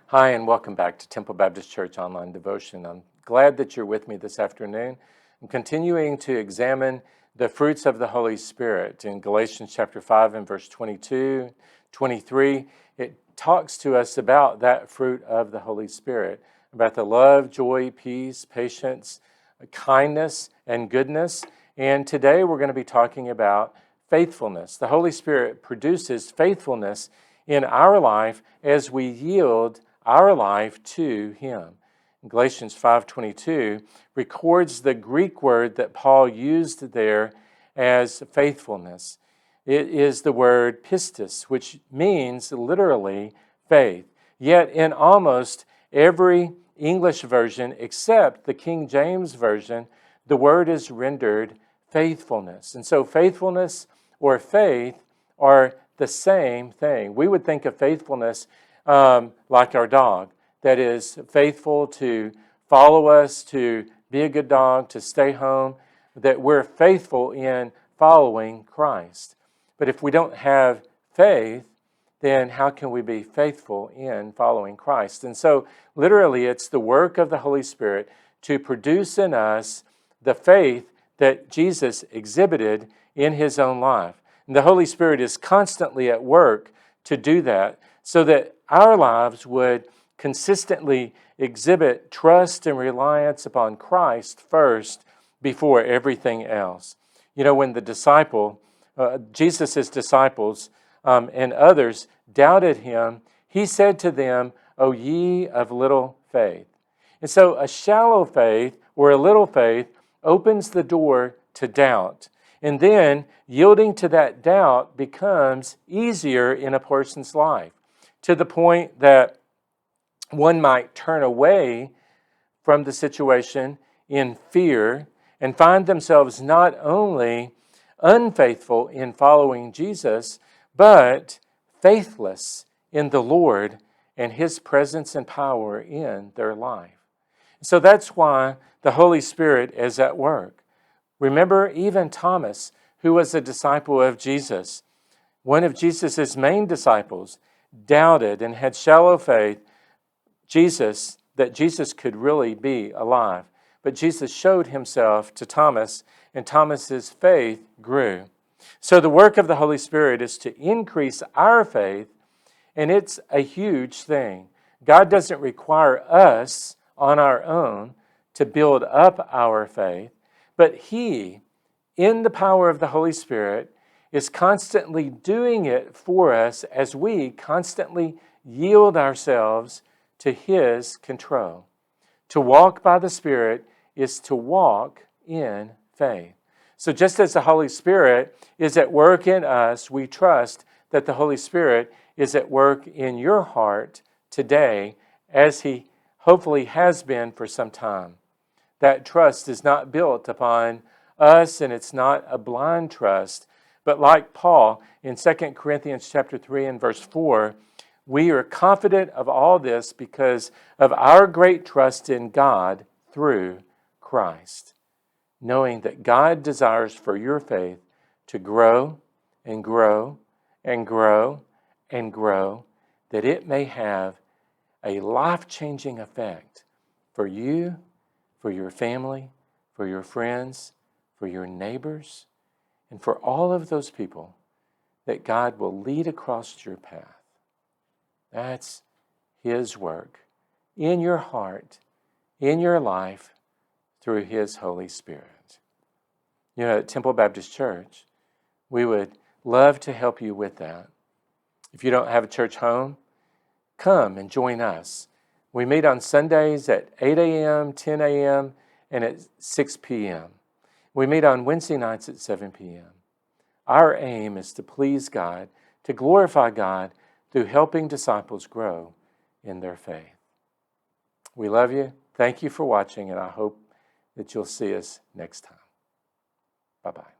Hi, and welcome back to Temple Baptist Church Online Devotion. I'm glad that you're with me this afternoon. I'm continuing to examine the fruits of the Holy Spirit. In Galatians chapter 5 and verse 22, 23, it talks to us about that fruit of the Holy Spirit, about the love, joy, peace, patience, kindness, and goodness. And today we're going to be talking about faithfulness. The Holy Spirit produces faithfulness in our life as we yield our life to Him. Galatians 5:22 records the Greek word that Paul used there as faithfulness. It is the word pistis, which means literally faith. Yet in almost every English version except the King James Version, the word is rendered faithfulness. And so faithfulness or faith are the same thing. We would think of faithfulness like our dog, that is faithful to follow us, to be a good dog, to stay home, that we're faithful in following Christ. But if we don't have faith, then how can we be faithful in following Christ? And so literally it's the work of the Holy Spirit to produce in us the faith that Jesus exhibited in His own life. And the Holy Spirit is constantly at work to do that so that our lives would consistently exhibit trust and reliance upon Christ first before everything else. You know, when Jesus' disciples and others doubted Him, He said to them, "O ye of little faith." And so a shallow faith or a little faith opens the door to doubt. And then yielding to that doubt becomes easier in a person's life, to the point that one might turn away from the situation in fear and find themselves not only unfaithful in following Jesus, but faithless in the Lord and His presence and power in their life. So that's why the Holy Spirit is at work. Remember, even Thomas, who was a disciple of Jesus, one of Jesus' main disciples, doubted and had shallow faith that Jesus could really be alive. But Jesus showed Himself to Thomas, and Thomas's faith grew. So the work of the Holy Spirit is to increase our faith, and it's a huge thing. God doesn't require us on our own to build up our faith, but He, in the power of the Holy Spirit, is constantly doing it for us as we constantly yield ourselves to His control. To walk by the Spirit is to walk in faith. So just as the Holy Spirit is at work in us, we trust that the Holy Spirit is at work in your heart today, as He hopefully has been for some time. That trust is not built upon us, and it's not a blind trust. But like Paul in 2 Corinthians chapter 3 and verse 4, we are confident of all this because of our great trust in God through Christ, knowing that God desires for your faith to grow and grow and grow and grow, that it may have a life-changing effect for you, for your family, for your friends, for your neighbors, and for all of those people that God will lead across your path. That's His work in your heart, in your life, through His Holy Spirit. You know, at Temple Baptist Church, we would love to help you with that. If you don't have a church home, come and join us. We meet on Sundays at 8 a.m., 10 a.m., and at 6 p.m. We meet on Wednesday nights at 7 p.m. Our aim is to please God, to glorify God through helping disciples grow in their faith. We love you. Thank you for watching, and I hope that you'll see us next time. Bye-bye.